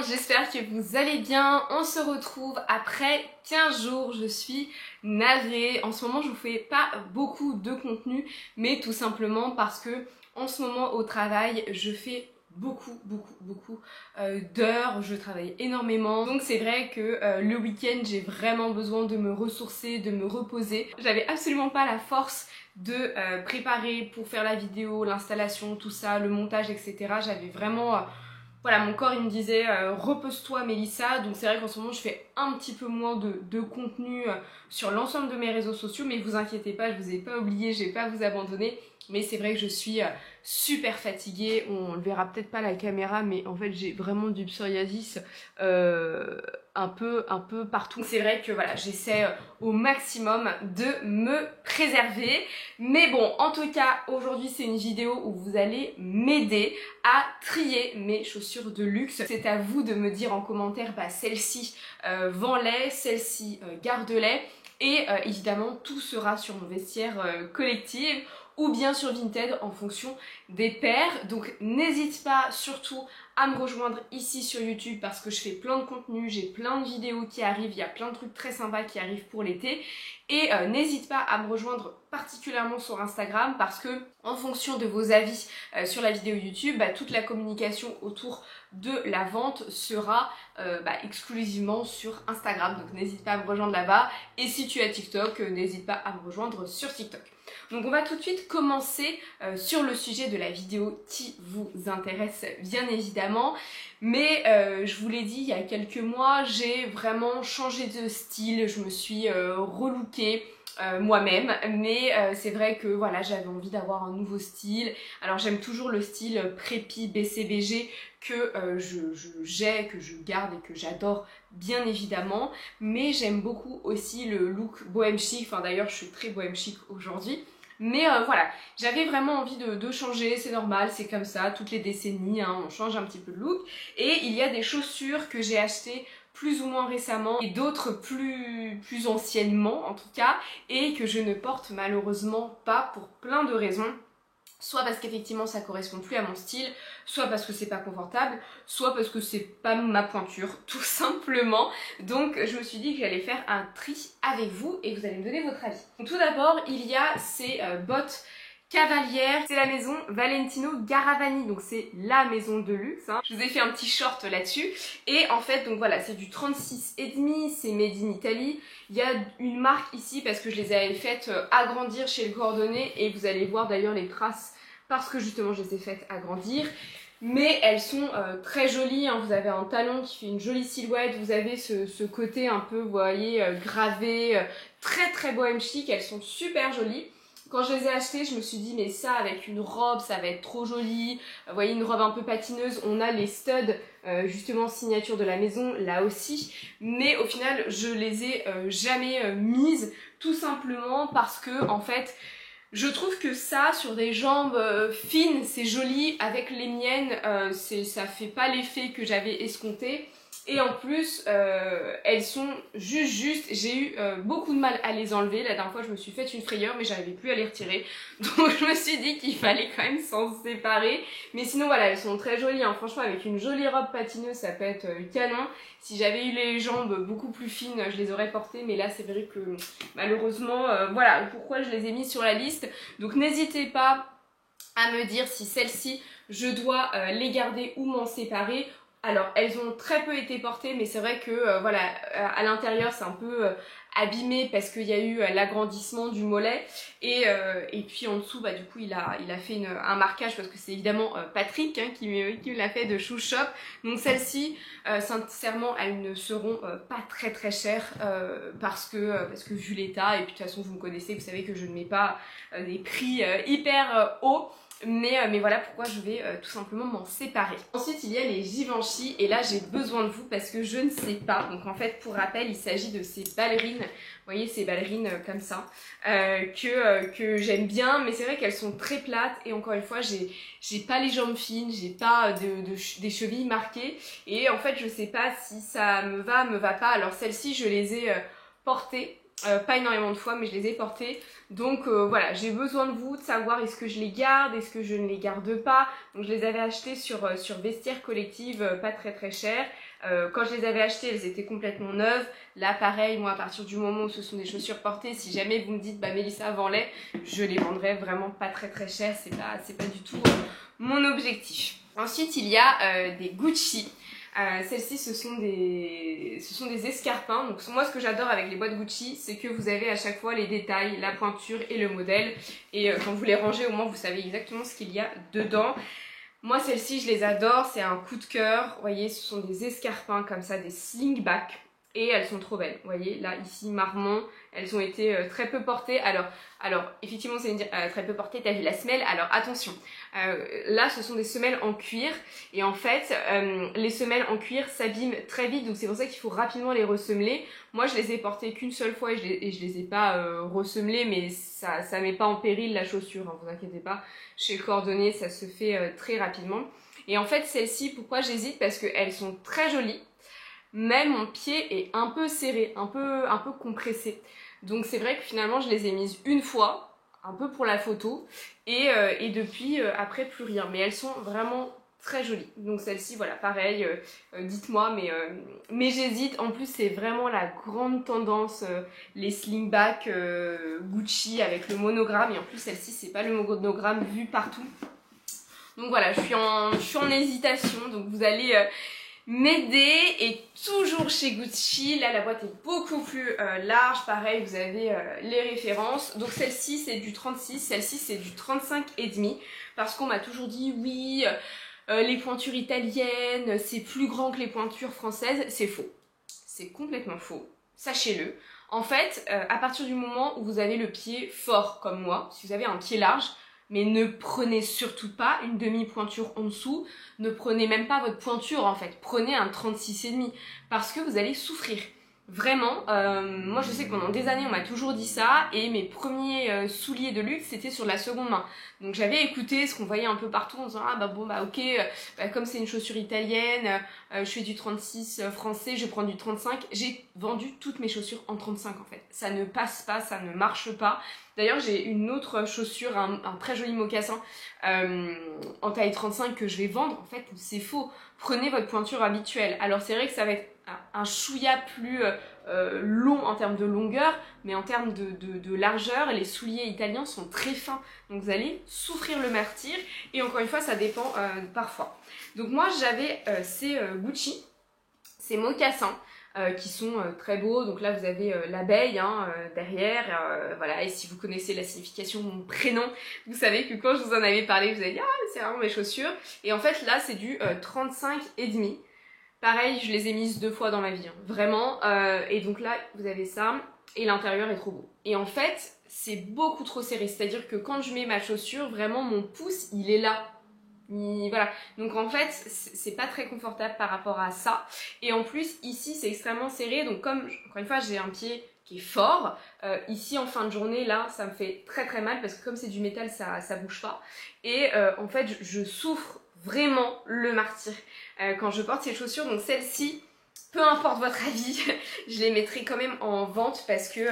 J'espère que vous allez bien. On se retrouve après 15 jours. Je suis navrée. En ce moment, je vous fais pas beaucoup de contenu, mais tout simplement parce que en ce moment au travail, je fais beaucoup d'heures, je travaille énormément, donc c'est vrai que le week-end j'ai vraiment besoin de me ressourcer, de me reposer. J'avais absolument pas la force de préparer pour faire la vidéo, l'installation, tout ça, le montage, etc. J'avais vraiment... voilà, mon corps il me disait repose-toi Mélissa, donc c'est vrai qu'en ce moment je fais un petit peu moins de contenu sur l'ensemble de mes réseaux sociaux, mais vous inquiétez pas, je vous ai pas oublié, je vais pas vous abandonner, mais c'est vrai que je suis super fatiguée, on le verra peut-être pas à la caméra, mais en fait j'ai vraiment du psoriasis un peu partout. C'est vrai que voilà, j'essaie au maximum de me préserver, mais bon, en tout cas aujourd'hui c'est une vidéo où vous allez m'aider à trier mes chaussures de luxe. C'est à vous de me dire en commentaire, bah celle-ci vends-les, celle-ci garde-les, et évidemment tout sera sur mon vestiaire collective ou bien sur Vinted en fonction des paires. Donc n'hésite pas surtout à me rejoindre ici sur YouTube parce que je fais plein de contenu, j'ai plein de vidéos qui arrivent, il y a plein de trucs très sympas qui arrivent pour l'été. Et n'hésite pas à me rejoindre particulièrement sur Instagram parce que en fonction de vos avis sur la vidéo YouTube, bah, toute la communication autour de la vente sera exclusivement sur Instagram. Donc n'hésite pas à me rejoindre là-bas. Et si tu as TikTok, n'hésite pas à me rejoindre sur TikTok. Donc on va tout de suite commencer sur le sujet de la vidéo qui vous intéresse bien évidemment. Mais je vous l'ai dit il y a quelques mois, j'ai vraiment changé de style, je me suis relookée moi-même, mais c'est vrai que voilà, j'avais envie d'avoir un nouveau style. Alors j'aime toujours le style prépi BCBG que que je garde et que j'adore bien évidemment, mais j'aime beaucoup aussi le look bohème chic, enfin d'ailleurs je suis très bohème chic aujourd'hui. Mais voilà, j'avais vraiment envie de changer, c'est normal, c'est comme ça, toutes les décennies, hein, on change un petit peu de look. Et il y a des chaussures que j'ai achetées plus ou moins récemment et d'autres plus anciennement en tout cas, et que je ne porte malheureusement pas pour plein de raisons. Soit parce qu'effectivement ça correspond plus à mon style, soit parce que c'est pas confortable, soit parce que c'est pas ma pointure, tout simplement. Donc je me suis dit que j'allais faire un tri avec vous et vous allez me donner votre avis. Donc, tout d'abord, il y a ces bottes cavalières, c'est la maison Valentino Garavani, donc c'est la maison de luxe, hein. Je vous ai fait un petit short là-dessus, et en fait, donc voilà, c'est du 36,5, c'est made in Italy. Il y a une marque ici parce que je les avais faites agrandir chez le cordonnier, et vous allez voir d'ailleurs les traces parce que justement je les ai faites agrandir. Mais elles sont très jolies, hein. Vous avez un talon qui fait une jolie silhouette, vous avez ce côté un peu, vous voyez, gravé, très bohème chic, elles sont super jolies. Quand je les ai achetées, je me suis dit mais ça avec une robe ça va être trop joli. Vous voyez, une robe un peu patineuse, on a les studs justement signature de la maison là aussi, mais au final je les ai jamais mises, tout simplement parce que en fait je trouve que ça sur des jambes fines c'est joli, avec les miennes ça fait pas l'effet que j'avais escompté. Et en plus, elles sont juste, j'ai eu beaucoup de mal à les enlever. La dernière fois, je me suis fait une frayeur, mais j'arrivais plus à les retirer. Donc je me suis dit qu'il fallait quand même s'en séparer. Mais sinon, voilà, elles sont très jolies, hein. Franchement, avec une jolie robe patineuse, ça peut être canon. Si j'avais eu les jambes beaucoup plus fines, je les aurais portées. Mais là, c'est vrai que malheureusement, voilà pourquoi je les ai mis sur la liste. Donc n'hésitez pas à me dire si celles-ci, je dois les garder ou m'en séparer. Alors elles ont très peu été portées, mais c'est vrai que voilà, à l'intérieur c'est un peu abîmé parce qu'il y a eu l'agrandissement du mollet, et puis en dessous bah du coup il a fait un marquage parce que c'est évidemment Patrick hein, qui me l'a fait de Shoe Shop. Donc celles-ci sincèrement elles ne seront pas très chères parce que vu l'état, et puis de toute façon vous me connaissez, vous savez que je ne mets pas des prix hyper hauts. mais voilà pourquoi je vais tout simplement m'en séparer. Ensuite il y a les Givenchy et là j'ai besoin de vous parce que je ne sais pas. Donc en fait pour rappel il s'agit de ces ballerines, vous voyez ces ballerines comme ça, que j'aime bien, mais c'est vrai qu'elles sont très plates et encore une fois j'ai pas les jambes fines, j'ai pas des chevilles marquées et en fait je sais pas si ça me va pas. Alors celles-ci je les ai portées. Pas énormément de fois mais je les ai portées, donc voilà, j'ai besoin de vous, de savoir est-ce que je les garde, est-ce que je ne les garde pas. Donc je les avais achetées sur Vestiaire Collective, pas très cher. Quand je les avais achetées elles étaient complètement neuves. Là pareil, moi à partir du moment où ce sont des chaussures portées, si jamais vous me dites bah Mélissa vends-les, je les vendrai vraiment pas très cher, c'est pas du tout mon objectif. Ensuite il y a des Gucci. Celles-ci ce sont des escarpins. Donc moi ce que j'adore avec les boîtes Gucci c'est que vous avez à chaque fois les détails, la pointure et le modèle et quand vous les rangez au moins vous savez exactement ce qu'il y a dedans. Moi celles-ci je les adore, c'est un coup de cœur. Vous voyez ce sont des escarpins comme ça, des slingback et elles sont trop belles. Vous voyez là ici marron, elles ont été très peu portées. Alors effectivement c'est très peu portées, t'as vu la semelle, alors attention. Là ce sont des semelles en cuir et en fait les semelles en cuir s'abîment très vite, donc c'est pour ça qu'il faut rapidement les ressemeler. Moi je les ai portées qu'une seule fois et je les ai pas ressemelées, mais ça met pas en péril la chaussure, hein, vous inquiétez pas. Chez Cordonnier ça se fait très rapidement. Et en fait celles-ci, pourquoi j'hésite? Parce qu'elles sont très jolies, mais mon pied est un peu serré, un peu compressé. Donc c'est vrai que finalement je les ai mises une fois, un peu pour la photo, et depuis après plus rien. Mais elles sont vraiment très jolies. Donc celle-ci voilà pareil, dites-moi, mais j'hésite. En plus c'est vraiment la grande tendance, les slingback Gucci avec le monogramme, et en plus celle-ci c'est pas le monogramme vu partout. Donc voilà, je suis en hésitation, donc vous allez m'aider. Et toujours chez Gucci, là la boîte est beaucoup plus large, pareil vous avez les références. Donc celle-ci c'est du 36, celle-ci c'est du 35,5, parce qu'on m'a toujours dit oui, les pointures italiennes c'est plus grand que les pointures françaises. C'est faux, c'est complètement faux, sachez-le. En fait, à partir du moment où vous avez le pied fort comme moi, si vous avez un pied large, mais ne prenez surtout pas une demi-pointure en dessous, ne prenez même pas votre pointure en fait, prenez un 36,5 parce que vous allez souffrir. Vraiment, moi je sais que pendant des années on m'a toujours dit ça et mes premiers souliers de luxe c'était sur la seconde main. Donc j'avais écouté ce qu'on voyait un peu partout en disant ah bah bon bah ok, comme c'est une chaussure italienne, je fais du 36 français, je prends du 35. J'ai vendu toutes mes chaussures en 35 en fait. Ça ne passe pas, ça ne marche pas. D'ailleurs j'ai une autre chaussure, un très joli mocassin en taille 35 que je vais vendre. En fait c'est faux, prenez votre pointure habituelle. Alors c'est vrai que ça va être un chouïa plus long en termes de longueur, mais en termes de largeur, les souliers italiens sont très fins, donc vous allez souffrir le martyre, et encore une fois ça dépend parfois. Donc moi j'avais ces Gucci, ces mocassins, qui sont très beaux. Donc là vous avez l'abeille derrière, voilà, et si vous connaissez la signification de mon prénom, vous savez que quand je vous en avais parlé, vous avez dit ah c'est vraiment mes chaussures, et en fait là c'est du 35,5. Pareil, je les ai mises 2 fois dans ma vie, hein, vraiment, et donc là vous avez ça, et l'intérieur est trop beau. Et en fait c'est beaucoup trop serré, c'est-à-dire que quand je mets ma chaussure, vraiment mon pouce il est là. Voilà, donc en fait c'est pas très confortable par rapport à ça, et en plus ici c'est extrêmement serré, donc comme encore une fois j'ai un pied qui est fort, ici en fin de journée là ça me fait très mal parce que comme c'est du métal ça bouge pas, et en fait je souffre vraiment le martyre quand je porte ces chaussures. Donc celles-ci, peu importe votre avis, je les mettrai quand même en vente parce que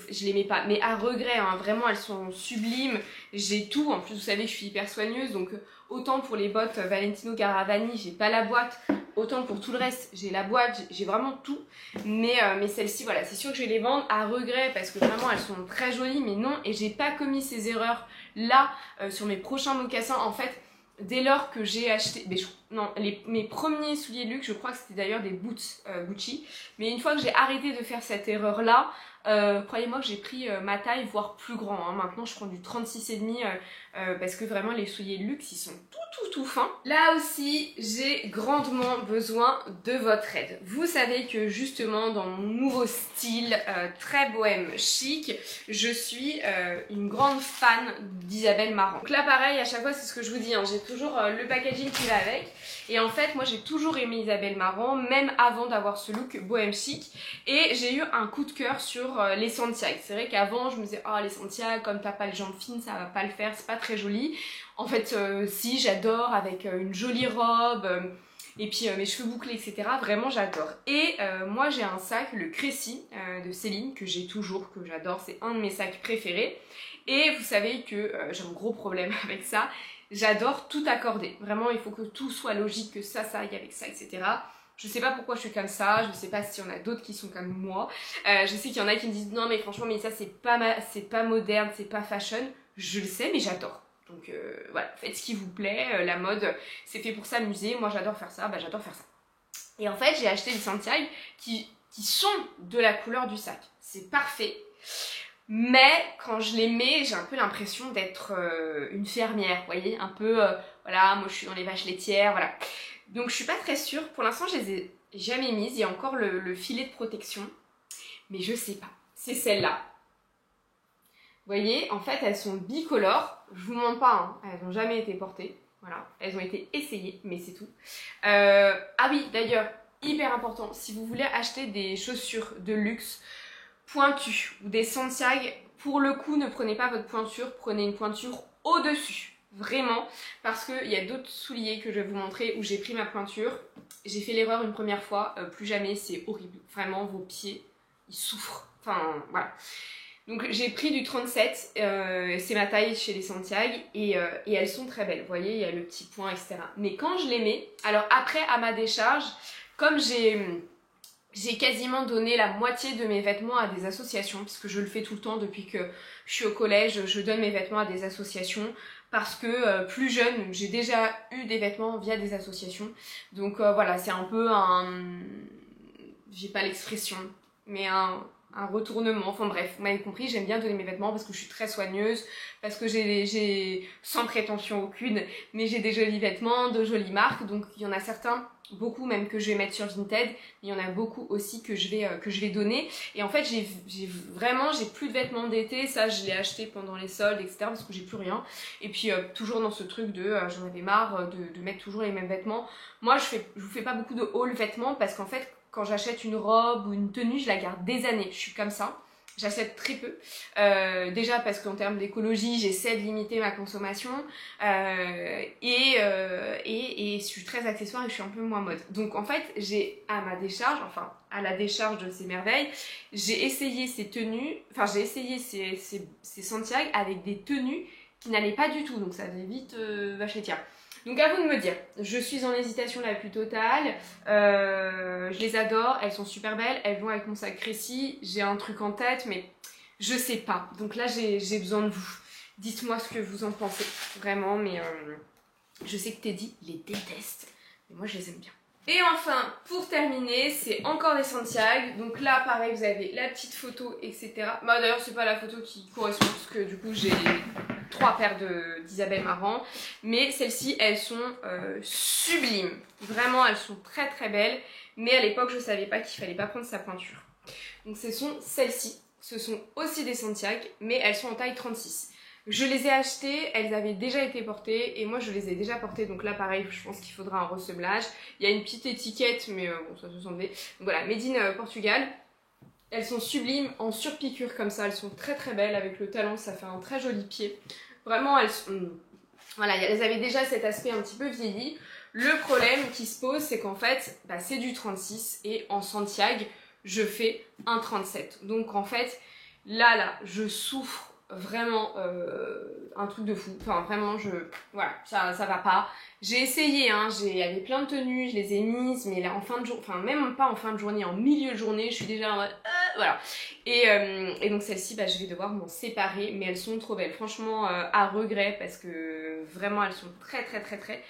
je les mets pas, mais à regret, hein, vraiment elles sont sublimes, j'ai tout. En plus vous savez que je suis hyper soigneuse, donc autant pour les bottes Valentino Garavani j'ai pas la boîte, autant pour tout le reste j'ai la boîte, j'ai vraiment tout, mais celles-ci voilà c'est sûr que je vais les vendre à regret parce que vraiment elles sont très jolies, mais non, et j'ai pas commis ces erreurs là sur mes prochains mocassins. En fait dès lors que j'ai acheté, mes premiers souliers de luxe, je crois que c'était d'ailleurs des boots Gucci, mais une fois que j'ai arrêté de faire cette erreur là, croyez-moi que j'ai pris ma taille, voire plus grand, hein. Maintenant je prends du 36,5 parce que vraiment les souliers de luxe ils sont tout tout fin. Là aussi, j'ai grandement besoin de votre aide. Vous savez que justement dans mon nouveau style très bohème chic, je suis une grande fan d'Isabelle Marant. Donc là pareil, à chaque fois c'est ce que je vous dis, hein, j'ai toujours le packaging qui va avec. Et en fait moi j'ai toujours aimé Isabelle Marant, même avant d'avoir ce look bohème chic. Et j'ai eu un coup de cœur sur les Santiago. C'est vrai qu'avant je me disais, oh les Santiago, comme t'as pas les jambes fines, ça va pas le faire, c'est pas très joli. En fait, si, j'adore avec une jolie robe et puis mes cheveux bouclés, etc. Vraiment, j'adore. Et moi, j'ai un sac, le Crécy de Céline, que j'ai toujours, que j'adore. C'est un de mes sacs préférés. Et vous savez que j'ai un gros problème avec ça. J'adore tout accorder. Vraiment, il faut que tout soit logique, que ça aille avec ça, etc. Je sais pas pourquoi je suis comme ça, je sais pas s'il y en a d'autres qui sont comme moi. Je sais qu'il y en a qui me disent non mais franchement mais ça c'est pas moderne, c'est pas fashion. Je le sais mais j'adore. Donc voilà, faites ce qui vous plaît, la mode c'est fait pour s'amuser, moi j'adore faire ça, bah j'adore faire ça. Et en fait j'ai acheté des Santiago qui sont de la couleur du sac, c'est parfait. Mais quand je les mets, j'ai un peu l'impression d'être une fermière, vous voyez, un peu, voilà, moi je suis dans les vaches laitières, voilà. Donc je suis pas très sûre, pour l'instant je les ai jamais mises, il y a encore le filet de protection, mais je sais pas, c'est celle-là. Vous voyez, en fait elles sont bicolores, je vous mens pas, hein, elles n'ont jamais été portées, voilà, elles ont été essayées, mais c'est tout. Ah oui, d'ailleurs, hyper important, si vous voulez acheter des chaussures de luxe pointues ou des Santiago, pour le coup ne prenez pas votre pointure, prenez une pointure au-dessus. Vraiment, parce qu'il y a d'autres souliers que je vais vous montrer où j'ai pris ma pointure. J'ai fait l'erreur une première fois, plus jamais, c'est horrible. Vraiment, vos pieds, ils souffrent. Enfin, voilà. Donc j'ai pris du 37, c'est ma taille chez les Santiago, et elles sont très belles. Vous voyez, il y a le petit point, etc. Mais quand je les mets, alors après, à ma décharge, comme j'ai quasiment donné la moitié de mes vêtements à des associations, puisque je le fais tout le temps depuis que je suis au collège, je donne mes vêtements à des associations, parce que plus jeune, j'ai déjà eu des vêtements via des associations. Donc voilà, c'est un peu j'ai pas l'expression, mais un retournement, enfin bref, vous m'avez compris, j'aime bien donner mes vêtements parce que je suis très soigneuse, parce que j'ai sans prétention aucune, mais j'ai des jolis vêtements, de jolies marques, donc il y en a certains, beaucoup même que je vais mettre sur Vinted, mais il y en a beaucoup aussi que je vais donner. Et en fait j'ai plus de vêtements d'été, ça je l'ai acheté pendant les soldes, etc. parce que j'ai plus rien. Et puis toujours dans ce truc de j'en avais marre de mettre toujours les mêmes vêtements. Moi je vous fais pas beaucoup de haul vêtements parce qu'en fait quand j'achète une robe ou une tenue, je la garde des années, je suis comme ça. J'achète très peu, déjà parce qu'en termes d'écologie, j'essaie de limiter ma consommation et je suis très accessoire et je suis un peu moins mode. Donc en fait, j'ai à ma décharge, enfin à la décharge de ces merveilles, j'ai essayé ces tenues, enfin j'ai essayé ces Santiago avec des tenues qui n'allaient pas du tout, donc ça faisait vite vache laitière. Donc à vous de me dire, je suis en hésitation la plus totale, je les adore, elles sont super belles, elles vont avec mon sac Crécy, j'ai un truc en tête mais je sais pas, donc là j'ai besoin de vous. Dites-moi ce que vous en pensez, vraiment, mais je sais que Teddy les déteste, mais moi je les aime bien. Et enfin, pour terminer, c'est encore des Santiago, donc là pareil vous avez la petite photo, etc. Bah d'ailleurs c'est pas la photo qui correspond parce que du coup j'ai 3 paires d'Isabelle Marant, mais celles-ci elles sont sublimes, vraiment elles sont très très belles, mais à l'époque je savais pas qu'il fallait pas prendre sa pointure. Donc ce sont celles-ci, ce sont aussi des Santiago, mais elles sont en taille 36. Je les ai achetées, elles avaient déjà été portées et moi je les ai déjà portées, donc là pareil je pense qu'il faudra un ressemblage. Il y a une petite étiquette mais bon ça se sent bien. Donc voilà, Made in Portugal. Elles sont sublimes en surpiqûre comme ça, elles sont très très belles avec le talon, ça fait un très joli pied. Vraiment elles sont... Voilà, elles avaient déjà cet aspect un petit peu vieilli. Le problème qui se pose c'est qu'en fait bah, c'est du 36 et en Santiago je fais un 37. Donc en fait là je souffre vraiment un truc de fou, enfin vraiment voilà, ça va pas. J'ai essayé, hein, il y avait plein de tenues, je les ai mises, mais là en fin de journée, enfin même pas en fin de journée, en milieu de journée, je suis déjà en mode voilà. Et donc celles-ci, bah, je vais devoir m'en séparer, mais elles sont trop belles, franchement à regret parce que vraiment elles sont très très très très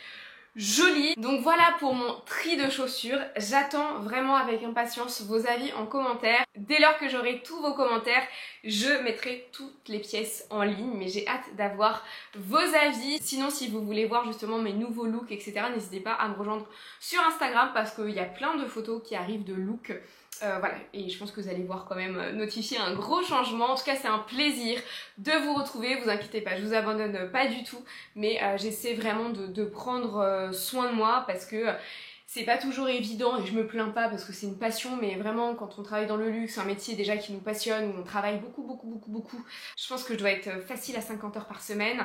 joli. Donc voilà pour mon tri de chaussures. J'attends vraiment avec impatience vos avis en commentaire. Dès lors que j'aurai tous vos commentaires, je mettrai toutes les pièces en ligne, mais j'ai hâte d'avoir vos avis. Sinon, si vous voulez voir justement mes nouveaux looks, etc., n'hésitez pas à me rejoindre sur Instagram parce qu'il y a plein de photos qui arrivent de looks. Voilà, et je pense que vous allez voir quand même notifier un gros changement. En tout cas, c'est un plaisir de vous retrouver. Vous inquiétez pas, je vous abandonne pas du tout, mais j'essaie vraiment de prendre soin de moi parce que c'est pas toujours évident et je me plains pas parce que c'est une passion, mais vraiment quand on travaille dans le luxe, un métier déjà qui nous passionne, où on travaille beaucoup, je pense que je dois être facile à 50 heures par semaine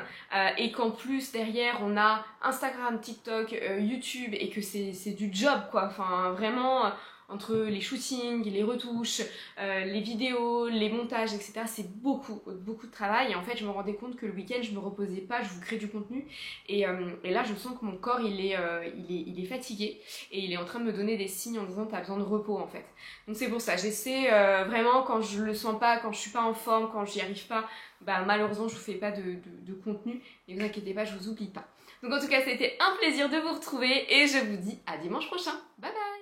et qu'en plus derrière on a Instagram, TikTok, YouTube et que c'est du job quoi, enfin vraiment entre les shootings, les retouches, les vidéos, les montages, etc. C'est beaucoup de travail et en fait je me rendais compte que le week-end je me reposais pas, je vous crée du contenu et là je sens que mon corps il est fatigué et il est en train de me donner des signes en disant t'as besoin de repos en fait. Donc c'est pour ça, j'essaie vraiment quand je le sens pas, quand je suis pas en forme, quand j'y arrive pas, bah malheureusement je vous fais pas de contenu, mais vous inquiétez pas, je vous oublie pas. Donc en tout cas c'était un plaisir de vous retrouver et je vous dis à dimanche prochain. Bye bye.